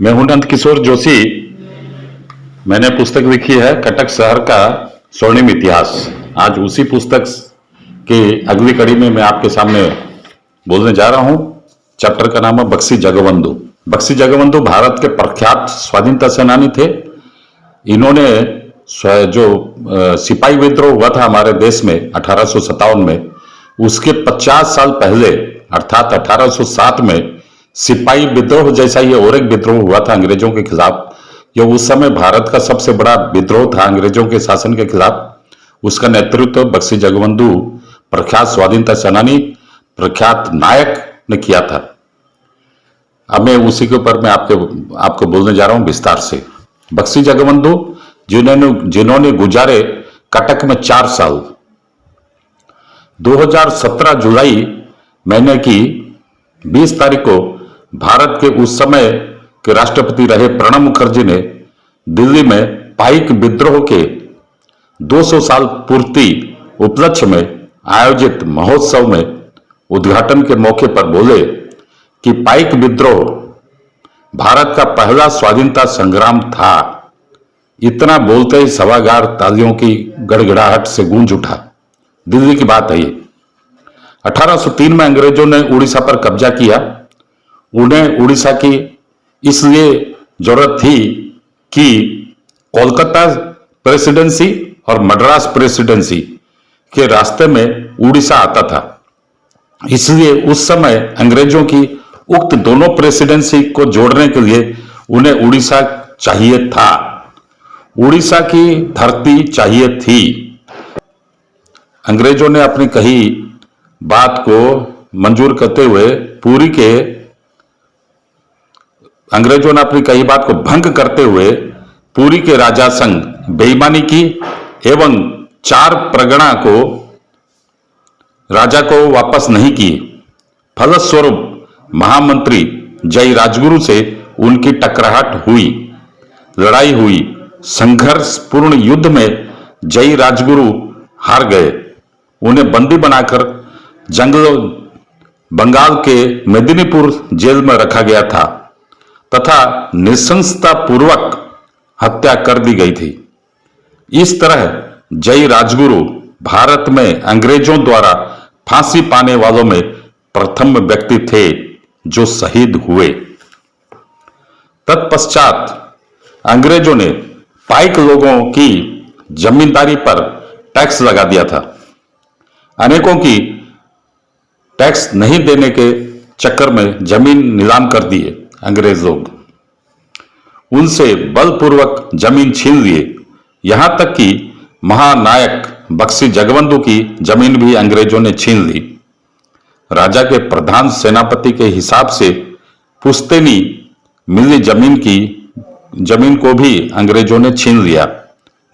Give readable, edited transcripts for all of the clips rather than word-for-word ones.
मैं हूं नंद किशोर जोशी। मैंने पुस्तक लिखी है कटक शहर का स्वर्णिम इतिहास। आज उसी पुस्तक की अगली कड़ी में मैं आपके सामने बोलने जा रहा हूं। चैप्टर का नाम है बक्सी जगबंधु। बक्सी जगबंधु भारत के प्रख्यात स्वाधीनता सेनानी थे। इन्होंने जो सिपाही विद्रोह हुआ था हमारे देश में 1857 में, उसके 50 साल पहले अर्थात 1807 में सिपाही विद्रोह जैसा ये और एक विद्रोह हुआ था अंग्रेजों के खिलाफ। ये उस समय भारत का सबसे बड़ा विद्रोह था अंग्रेजों के शासन के खिलाफ। उसका नेतृत्व बक्सी जगबंधु प्रख्यात स्वाधीनता सेनानी, प्रख्यात नायक ने किया था। अब मैं उसी के ऊपर मैं आपको बोलने जा रहा हूं विस्तार से। बक्सी जगबंधु जिन्होंने गुजारे कटक में 4 साल। 2017 जुलाई महीने की 20 तारीख को भारत के उस समय के राष्ट्रपति रहे प्रणब मुखर्जी ने दिल्ली में पाइक विद्रोह के 200 साल पूर्ति उपलक्ष्य में आयोजित महोत्सव में उद्घाटन के मौके पर बोले कि पाइक विद्रोह भारत का पहला स्वाधीनता संग्राम था। इतना बोलते ही सभागार तालियों की गड़गड़ाहट से गूंज उठा। दिल्ली की बात है ये। 1803 में अंग्रेजों ने उड़ीसा पर कब्जा किया। उन्हें उड़ीसा की इसलिए जरूरत थी कि कोलकाता प्रेसिडेंसी और मद्रास प्रेसिडेंसी के रास्ते में उड़ीसा आता था। इसलिए उस समय अंग्रेजों की उक्त दोनों प्रेसिडेंसी को जोड़ने के लिए उन्हें उड़ीसा चाहिए था। उड़ीसा की धरती चाहिए थी। अंग्रेजों ने अपनी कही बात को मंजूर करते हुए भंग करते हुए पुरी के राजा संग बेईमानी की एवं 4 परगना को राजा को वापस नहीं किए। फलस्वरूप महामंत्री जय राजगुरु से उनकी टकराहट हुई, लड़ाई हुई। संघर्षपूर्ण युद्ध में जय राजगुरु हार गए। उन्हें बंदी बनाकर बंगाल के मेदिनीपुर जेल में रखा गया था तथा नृशंसता पूर्वक हत्या कर दी गई थी। इस तरह जय राजगुरु भारत में अंग्रेजों द्वारा फांसी पाने वालों में प्रथम व्यक्ति थे जो शहीद हुए। तत्पश्चात अंग्रेजों ने पाइक लोगों की जमींदारी पर टैक्स लगा दिया था। अनेकों की टैक्स नहीं देने के चक्कर में जमीन नीलाम कर दिए अंग्रेज लोग। उनसे बलपूर्वक जमीन छीन लिए। यहां तक कि महानायक बक्सी जगबंधु की जमीन भी अंग्रेजों ने छीन ली। राजा के प्रधान सेनापति के हिसाब से पुश्तैनी मिली जमीन को भी अंग्रेजों ने छीन लिया,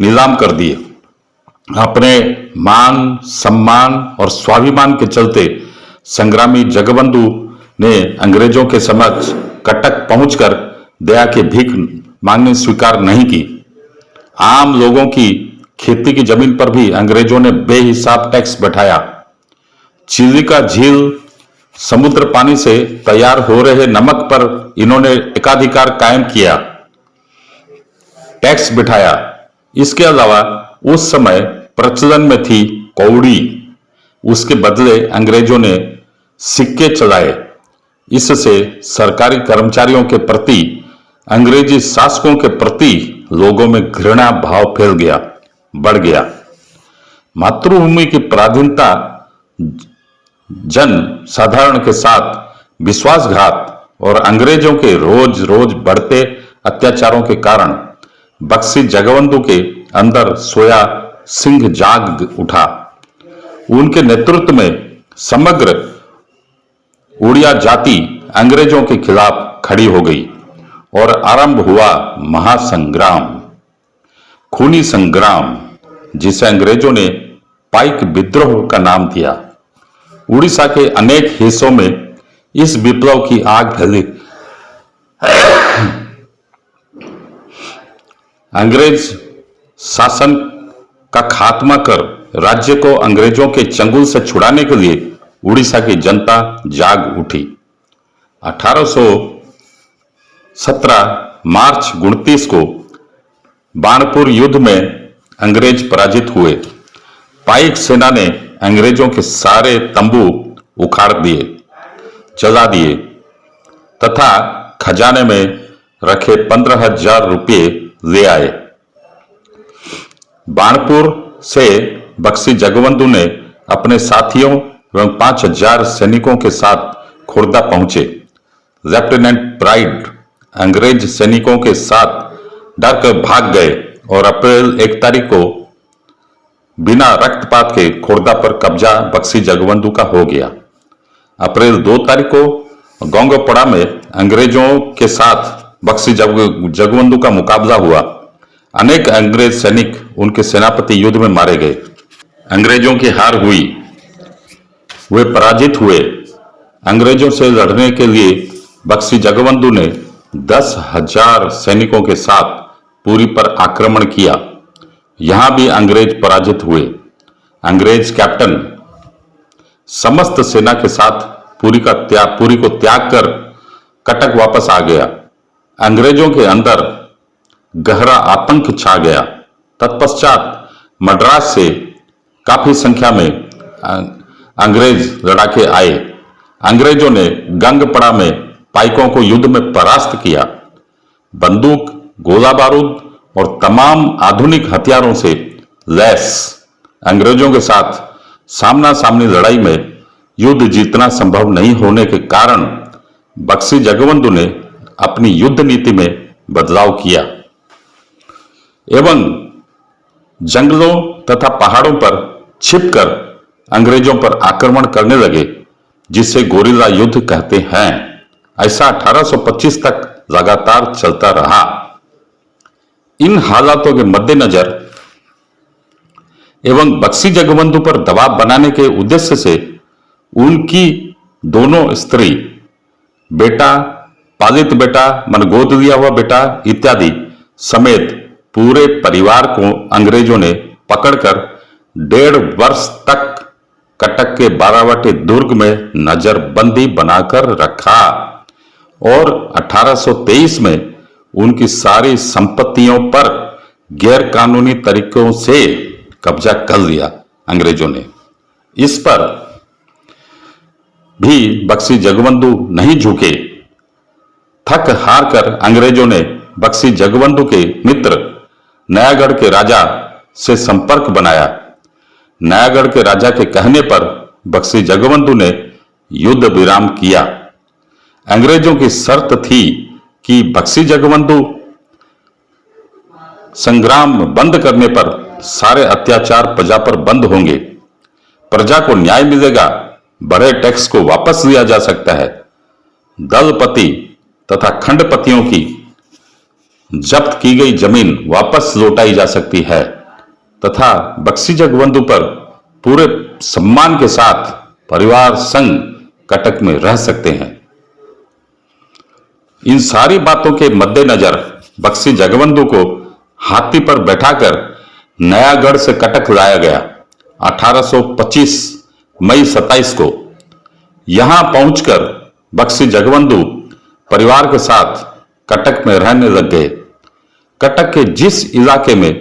नीलाम कर दिए। अपने मान, सम्मान और स्वाभिमान के चलते संग्रामी जगबंधु ने अंग्रेजों के समक्ष कटक पहुंचकर दया की भीख मांगनी स्वीकार नहीं की। आम लोगों की खेती की जमीन पर भी अंग्रेजों ने बेहिसाब टैक्स बैठाया। चिलिका झील समुद्र पानी से तैयार हो रहे नमक पर इन्होंने एकाधिकार कायम किया, टैक्स बिठाया। इसके अलावा उस समय प्रचलन में थी कौड़ी। उसके बदले अंग्रेजों ने सिक्के चलाए। इससे सरकारी कर्मचारियों के प्रति, अंग्रेजी शासकों के प्रति लोगों में घृणा भाव फैल गया, बढ़ गया। मातृभूमि की पराधीनता, जन साधारण के साथ विश्वासघात और अंग्रेजों के रोज रोज बढ़ते अत्याचारों के कारण बक्सी जगबंधु के अंदर सोया सिंह जाग उठा। उनके नेतृत्व में समग्र उड़िया जाति अंग्रेजों के खिलाफ खड़ी हो गई और आरंभ हुआ महासंग्राम, खूनी संग्राम, जिसे अंग्रेजों ने पाइक विद्रोह का नाम दिया। उड़ीसा के अनेक हिस्सों में इस विप्लव की आग फैली। अंग्रेज शासन का खात्मा कर राज्य को अंग्रेजों के चंगुल से छुड़ाने के लिए उड़ीसा की जनता जाग उठी। 17 मार्च 29 को बाणपुर युद्ध में अंग्रेज पराजित हुए। पाइक सेना ने अंग्रेजों के सारे तंबू उखाड़ दिए, जला दिए तथा खजाने में रखे 15,000 रुपये ले आए। बाणपुर से बक्सी जगबंधु ने अपने साथियों एवं 5,000 सैनिकों के साथ खुर्दा पहुंचे। लेफ्टिनेंट प्राइड अंग्रेज सैनिकों के साथ डर कर भाग गए और अप्रैल 1 तारीख को बिना रक्तपात के खुर्दा पर कब्जा बक्सी जगबंधु का हो गया। अप्रैल 2 तारीख को गोंगपड़ा में अंग्रेजों के साथ बक्सी जगबंधु का मुकाबला हुआ। अनेक अंग्रेज सैनिक उनके सेनापति युद्ध में मारे गए। अंग्रेजों की हार हुई, वे पराजित हुए। अंग्रेजों से लड़ने के लिए बक्सी जगबंधु ने 10,000 सैनिकों के साथ पुरी पर आक्रमण किया। यहां भी अंग्रेज पराजित हुए। अंग्रेज कैप्टन समस्त सेना के साथ पुरी को त्याग कर कटक वापस आ गया। अंग्रेजों के अंदर गहरा आतंक छा गया। तत्पश्चात मद्रास से काफी संख्या में अंग्रेज लड़ाके आए। अंग्रेजों ने गंगपड़ा में पाइकों को युद्ध में परास्त किया। बंदूक, गोला बारूद और तमाम आधुनिक हथियारों से लैस अंग्रेजों के साथ सामना सामनी लड़ाई में युद्ध जीतना संभव नहीं होने के कारण बक्सी जगबंधु ने अपनी युद्ध नीति में बदलाव किया एवं जंगलों तथा पहाड़ों पर छिपकर अंग्रेजों पर आक्रमण करने लगे, जिसे गोरिल्ला युद्ध कहते हैं। ऐसा 1825 तक लगातार चलता रहा। इन हालातों के मद्देनजर एवं बक्सी जगबंधु पर दबाव बनाने के उद्देश्य से उनकी दोनों स्त्री, बेटा, पालित बेटा, मन गोद लिया हुआ बेटा इत्यादि समेत पूरे परिवार को अंग्रेजों ने पकड़कर 1.5 वर्ष तक कटक के बारावटी दुर्ग में नजरबंदी बनाकर रखा और 1823 में उनकी सारी संपत्तियों पर गैरकानूनी तरीकों से कब्जा कर लिया अंग्रेजों ने। इस पर भी बक्सी जगबंधु नहीं झुके। थक हार कर अंग्रेजों ने बक्सी जगबंधु के मित्र नयागढ़ के राजा से संपर्क बनाया। नयागढ़ के राजा के कहने पर बक्सी जगबंधु ने युद्ध विराम किया। अंग्रेजों की शर्त थी कि बक्सी जगबंधु संग्राम बंद करने पर सारे अत्याचार प्रजा पर बंद होंगे, प्रजा को न्याय मिलेगा, बड़े टैक्स को वापस लिया जा सकता है, दलपति तथा खंडपतियों की जब्त की गई जमीन वापस लौटाई जा सकती है तथा बक्सी जगबंधु पर पूरे सम्मान के साथ परिवार संग कटक में रह सकते हैं। इन सारी बातों के मद्देनजर बक्सी जगबंधु को हाथी पर बैठाकर नयागढ़ से कटक लाया गया। 1825 मई 27 को यहां पहुंचकर बक्सी जगबंधु परिवार के साथ कटक में रहने लग गए। कटक के जिस इलाके में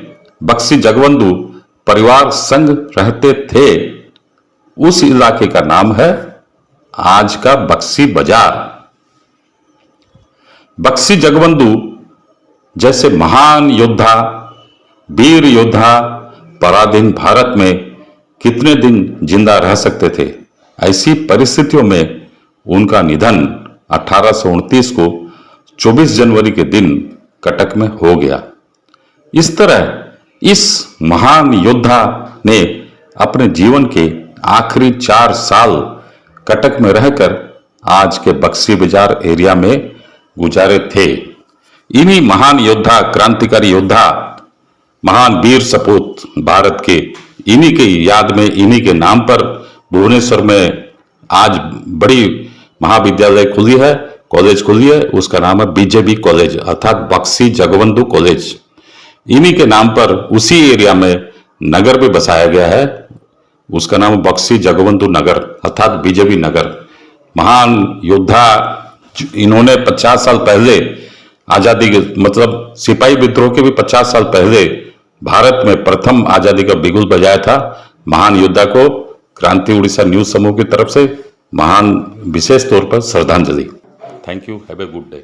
बक्सी जगबंधु परिवार संग रहते थे उस इलाके का नाम है आज का बक्सी बाजार। बक्सी जगबंधु जैसे महान योद्धा, वीर योद्धा पराधीन भारत में कितने दिन जिंदा रह सकते थे। ऐसी परिस्थितियों में उनका निधन 1829 को 24 जनवरी के दिन कटक में हो गया। इस तरह इस महान योद्धा ने अपने जीवन के आखिरी 4 साल कटक में रहकर आज के बक्सी बाजार एरिया में गुजारे थे। इन्हीं महान योद्धा, क्रांतिकारी योद्धा, महान वीर सपूत भारत के, इन्हीं के याद में, इन्हीं के नाम पर भुवनेश्वर में आज बड़ी महाविद्यालय खुली है, कॉलेज खुली है। उसका नाम है बीजेबी कॉलेज अर्थात बक्सी जगबंधु कॉलेज। इन्हीं के नाम पर उसी एरिया में नगर भी बसाया गया है, उसका नाम बक्सी जगबंधु नगर अर्थात बीजेपी नगर। महान योद्धा, इन्होंने 50 साल पहले आजादी के मतलब सिपाही विद्रोह के भी 50 साल पहले भारत में प्रथम आजादी का बिगुल बजाया था महान योद्धा को क्रांति उड़ीसा न्यूज समूह की तरफ से महान विशेष तौर पर श्रद्धांजलि। Thank you, have a good day.